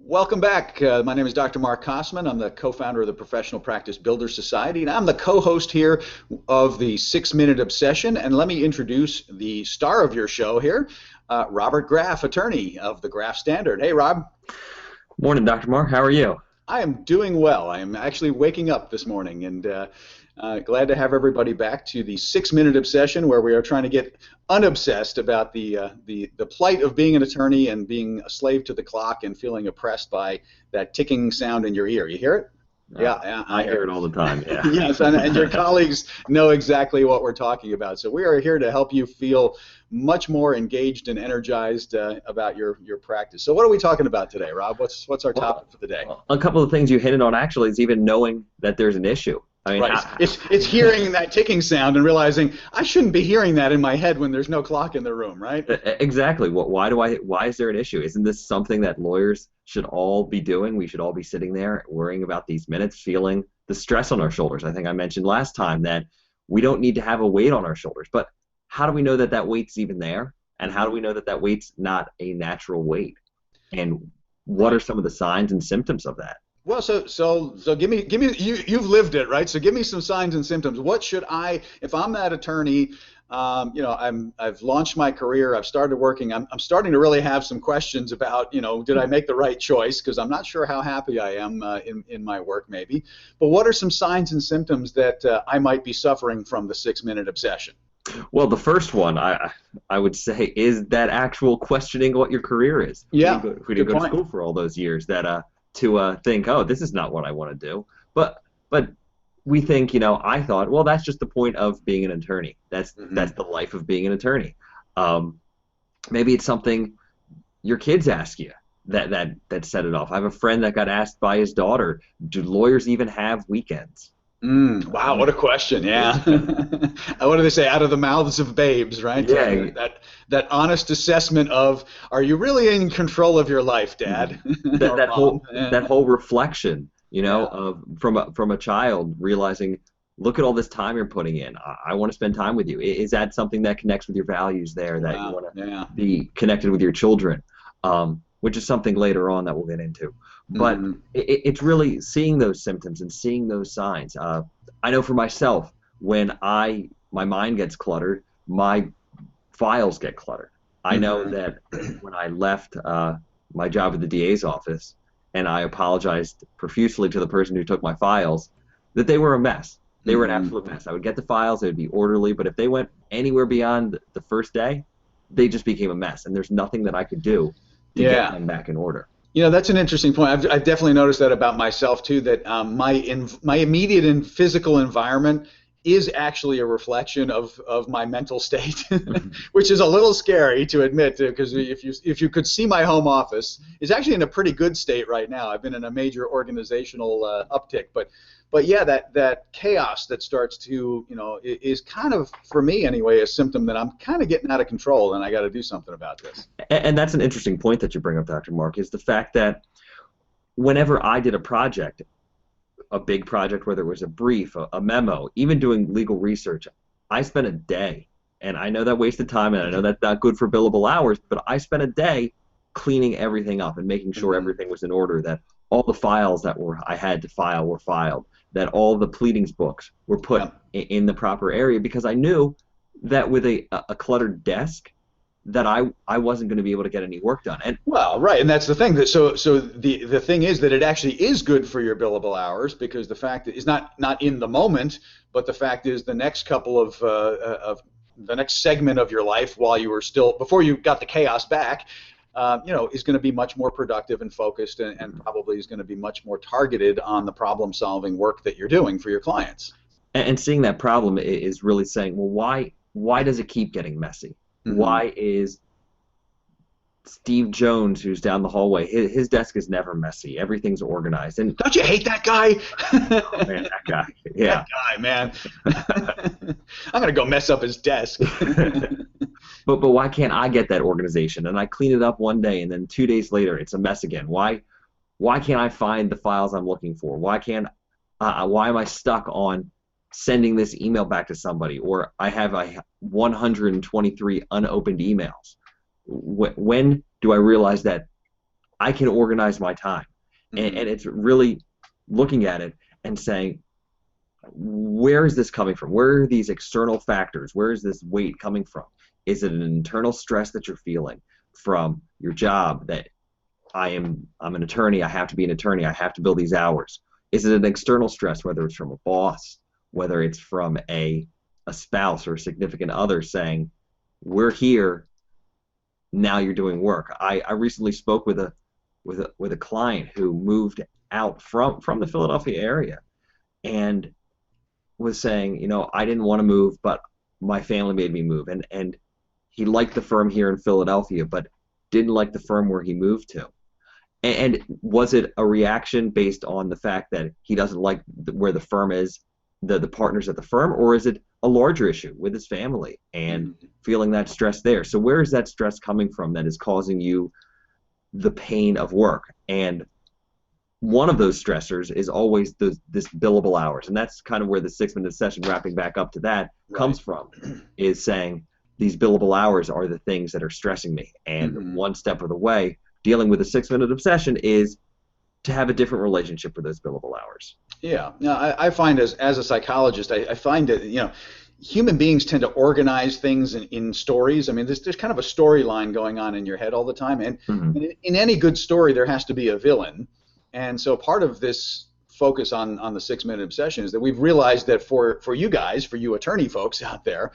Welcome back. My name is Dr. Mark Kosman. I'm the co-founder of the Professional Practice Builders Society, and I'm the co-host here of the 6-Minute Obsession. And let me introduce the star of your show here, Robert Graff, attorney of the Graff Standard. Hey, Rob. Morning, Dr. Mark. How are you? I am doing well. I am actually waking up this morning, and glad to have everybody back to the 6-Minute Obsession, where we are trying to get unobsessed about the plight of being an attorney and being a slave to the clock and feeling oppressed by that ticking sound in your ear. You hear it? Yeah, I hear it all the time. Yeah. Yes, and your colleagues know exactly what we're talking about. So we are here to help you feel much more engaged and energized about your practice. So what are we talking about today, Rob? What's our topic for the day? A couple of things you hit it on actually is even knowing that there's an issue. I mean, right. It's hearing that ticking sound and realizing I shouldn't be hearing that in my head when there's no clock in the room, right? Exactly. Why is there an issue? Isn't this something that lawyers should all be doing? We should all be sitting there worrying about these minutes, feeling the stress on our shoulders. I think I mentioned last time that we don't need to have a weight on our shoulders, but how do we know that that weight's even there? And how do we know that that weight's not a natural weight? And what are some of the signs and symptoms of that? Well, so give me you've lived it, right? So give me some signs and symptoms. What should I, if I'm that attorney, I've launched my career, I've started working, I'm starting to really have some questions about, did I make the right choice? Because I'm not sure how happy I am in my work, maybe. But what are some signs and symptoms that I might be suffering from the 6-minute obsession? Well, the first one I would say is that actual questioning what your career is. Yeah, we didn't go to school for all those years that to think, oh, this is not what I want to do. But we think, I thought, well, that's just the point of being an attorney. That's the life of being an attorney. Maybe it's something your kids ask you that set it off. I have a friend that got asked by his daughter, do lawyers even have weekends? Wow, what a question! Yeah, what do they say? Out of the mouths of babes, right? Yeah. That honest assessment of, are you really in control of your life, Dad? that whole reflection, of from a child realizing, look at all this time you're putting in. I want to spend time with you. Is that something that connects with your values there? That you want to be connected with your children, which is something later on that we'll get into. But it's really seeing those symptoms and seeing those signs. I know for myself, when my mind gets cluttered, my files get cluttered. I know that when I left my job at the DA's office and I apologized profusely to the person who took my files, that they were a mess. They were an absolute mess. I would get the files, they would be orderly, but if they went anywhere beyond the first day, they just became a mess, and there's nothing that I could do to get them back in order. That's an interesting point. I've definitely noticed that about myself too. That my immediate and physical environment is actually a reflection of my mental state, which is a little scary to admit. Because if you could see my home office, is actually in a pretty good state right now. I've been in a major organizational uptick, but yeah, that chaos that starts to is kind of, for me anyway, a symptom that I'm kind of getting out of control, and I got to do something about this. And that's an interesting point that you bring up, Dr. Mark, is the fact that whenever I did a project, a big project, whether it was a brief, a memo, even doing legal research, I spent a day, and I know that wasted time, and I know that's not good for billable hours, but I spent a day cleaning everything up and making sure everything was in order, that all the files that I had to file were filed, that all the pleadings books were put in the proper area, because I knew that with a cluttered desk that I wasn't going to be able to get any work done. And well, right, and that's the thing. So the thing is that it actually is good for your billable hours, because the fact is not in the moment, but the fact is the next couple of the next segment of your life, while you were still, before you got the chaos back, is going to be much more productive and focused, and probably is going to be much more targeted on the problem-solving work that you're doing for your clients. And seeing that problem is really saying, well, why does it keep getting messy? Why is Steve Jones, who's down the hallway, his desk is never messy. Everything's organized. And don't you hate that guy? Oh, man, that guy. Yeah. That guy, man. I'm going to go mess up his desk. But why can't I get that organization? And I clean it up one day, and then 2 days later, it's a mess again. Why can't I find the files I'm looking for? Why am I stuck on sending this email back to somebody, or I have 123 unopened emails? When do I realize that I can organize my time. And it's really looking at it and saying, where is this coming from? Where are these external factors? Where is this weight coming from? Is it an internal stress that you're feeling from your job, that I'm an attorney, I have to be an attorney, I have to bill these hours? Is it an external stress, whether it's from a boss, whether it's from a spouse or a significant other saying, we're here, now you're doing work? I recently spoke with a client who moved out from the Philadelphia area and was saying, you know, I didn't want to move, but my family made me move. And he liked the firm here in Philadelphia, but didn't like the firm where he moved to. And was it a reaction based on the fact that he doesn't like where the firm is, the partners at the firm, or is it a larger issue with his family and feeling that stress there? So where is that stress coming from that is causing you the pain of work? And one of those stressors is always this billable hours, and that's kind of where the 6-minute session, wrapping back up to that, comes from, is saying these billable hours are the things that are stressing me. And one step of the way dealing with a 6-minute obsession is to have a different relationship with those billable hours. Yeah, no, I find as a psychologist, I find that, you know, human beings tend to organize things in stories. I mean, there's kind of a storyline going on in your head all the time, and in any good story there has to be a villain. And so part of this focus on the 6-minute obsession is that we've realized that for you guys, for you attorney folks out there,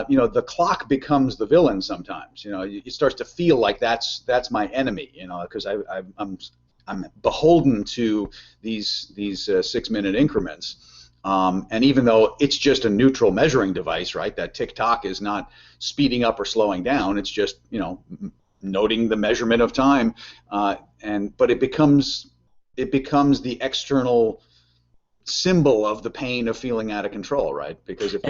you know, the clock becomes the villain sometimes. You know, it starts to feel like that's my enemy. You know, because I'm beholden to these 6-minute increments. And even though it's just a neutral measuring device, right? That tick-tock is not speeding up or slowing down. It's just, you know, noting the measurement of time. But it becomes the external symbol of the pain of feeling out of control, right? Because if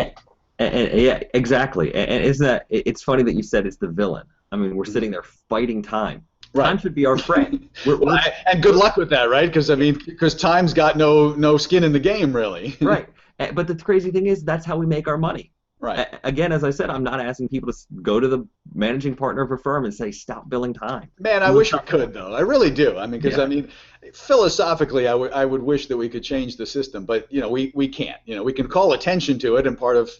yeah, exactly. And isn't that, it's funny that you said it's the villain. I mean, we're sitting there fighting time. Right. Time should be our friend. And good luck with that, right? Because time's got no skin in the game, really. Right. But the crazy thing is, that's how we make our money. Right. Again, as I said, I'm not asking people to go to the managing partner of a firm and say, stop billing time. Man, I wish I could, though. I really do. I mean, because I mean, philosophically, I would wish that we could change the system, but you know, we can't. You know, we can call attention to it, and part of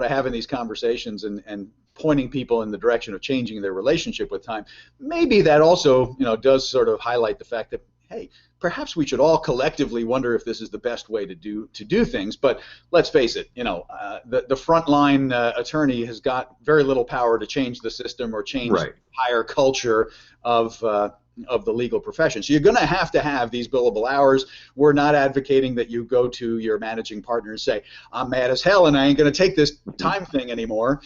having these conversations and pointing people in the direction of changing their relationship with time, maybe that also, you know, does sort of highlight the fact that, hey, perhaps we should all collectively wonder if this is the best way to do things. But let's face it, you know, the frontline attorney has got very little power to change the system or change the higher culture of the legal profession. So you're going to have these billable hours. We're not advocating that you go to your managing partner and say, I'm mad as hell and I ain't going to take this time thing anymore,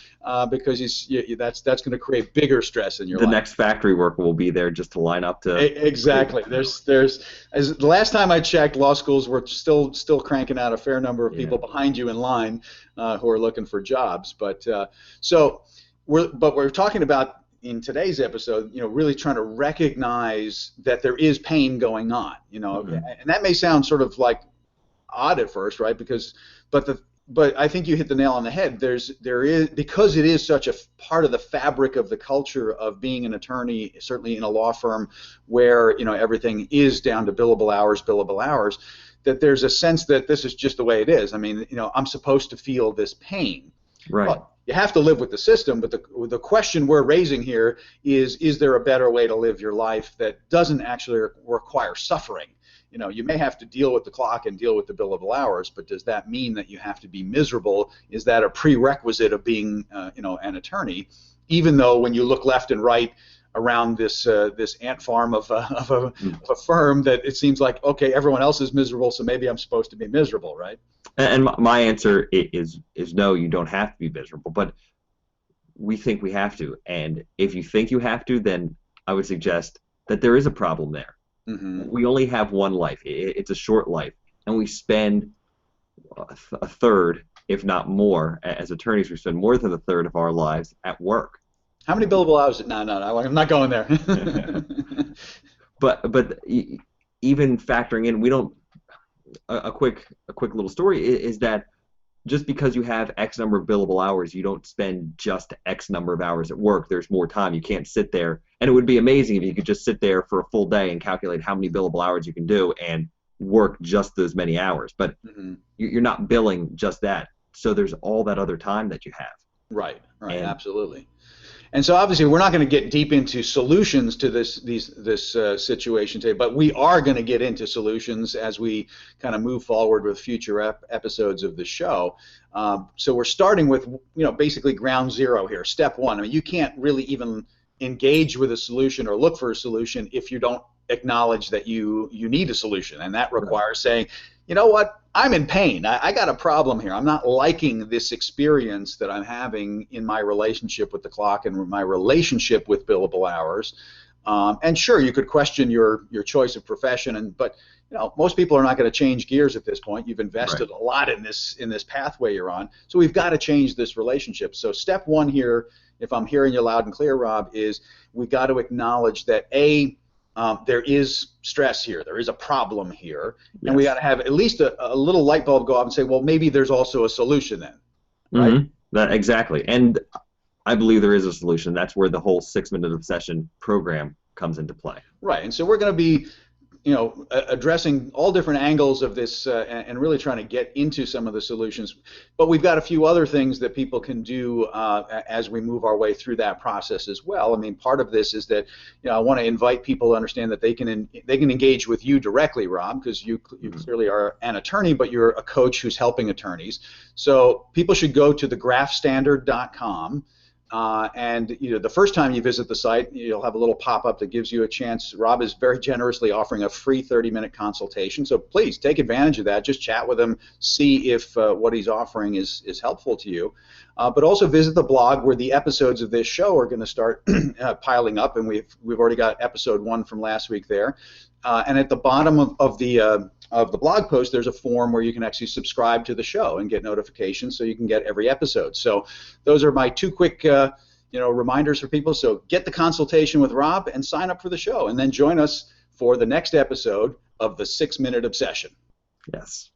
because that's going to create bigger stress in your life. The next factory worker will be there just to line up to... Exactly. There's as the last time I checked, law schools were still cranking out a fair number of people behind you in line who are looking for jobs. But we're talking about, in today's episode, you know, really trying to recognize that there is pain going on, you know, and that may sound sort of like odd at first, right? But I think you hit the nail on the head. There is, because it is such a part of the fabric of the culture of being an attorney, certainly in a law firm where, you know, everything is down to billable hours, that there's a sense that this is just the way it is. I mean, you know, I'm supposed to feel this pain. Right. Well, you have to live with the system, but the question we're raising here is there a better way to live your life that doesn't actually require suffering? You know, you may have to deal with the clock and deal with the billable hours, but does that mean that you have to be miserable? Is that a prerequisite of being, you know, an attorney? Even though when you look left and right around this ant farm of a firm, that it seems like, okay, everyone else is miserable, so maybe I'm supposed to be miserable, right? And my answer is no, you don't have to be miserable, but we think we have to. And if you think you have to, then I would suggest that there is a problem there. We only have one life. It's a short life, and we spend a third, if not more, as attorneys, we spend more than a third of our lives at work. How many billable hours? No, I'm not going there. But even factoring in, we don't. A quick little story is that just because you have X number of billable hours, you don't spend just X number of hours at work. There's more time. You can't sit there. And it would be amazing if you could just sit there for a full day and calculate how many billable hours you can do and work just those many hours. But you're not billing just that. So there's all that other time that you have. Right, absolutely. And so obviously we're not going to get deep into solutions to this situation today, but we are going to get into solutions as we kind of move forward with future episodes of the show. So we're starting with basically ground zero here, step one. I mean, you can't really even engage with a solution or look for a solution if you don't acknowledge that you need a solution, and that requires saying, you know what, I'm in pain. I got a problem here. I'm not liking this experience that I'm having in my relationship with the clock and my relationship with billable hours. And sure, you could question your choice of profession, but most people are not going to change gears at this point. You've invested a lot in this pathway you're on, so we've got to change this relationship. So step one here, if I'm hearing you loud and clear, Rob, is we've got to acknowledge that there is stress here. There is a problem here, and we got to have at least a little light bulb go off and say, well, maybe there's also a solution then. Right? Exactly, and I believe there is a solution. That's where the whole 6-minute obsession program comes into play. Right, and so we're going to be addressing all different angles of this and really trying to get into some of the solutions. But we've got a few other things that people can do as we move our way through that process as well. I mean, part of this is that I want to invite people to understand that they can engage with you directly, Rob, because you clearly are an attorney, but you're a coach who's helping attorneys. So people should go to thegraffstandard.com. And the first time you visit the site, you'll have a little pop-up that gives you a chance. Rob is very generously offering a free 30-minute consultation, so please take advantage of that. Just chat with him, see if what he's offering is helpful to you. But also visit the blog where the episodes of this show are going to start piling up, and we've already got episode 1 from last week there. And at the bottom of the blog post, there's a form where you can actually subscribe to the show and get notifications so you can get every episode. So those are my 2 quick reminders for people. So get the consultation with Rob and sign up for the show, and then join us for the next episode of the 6-Minute Obsession. Yes.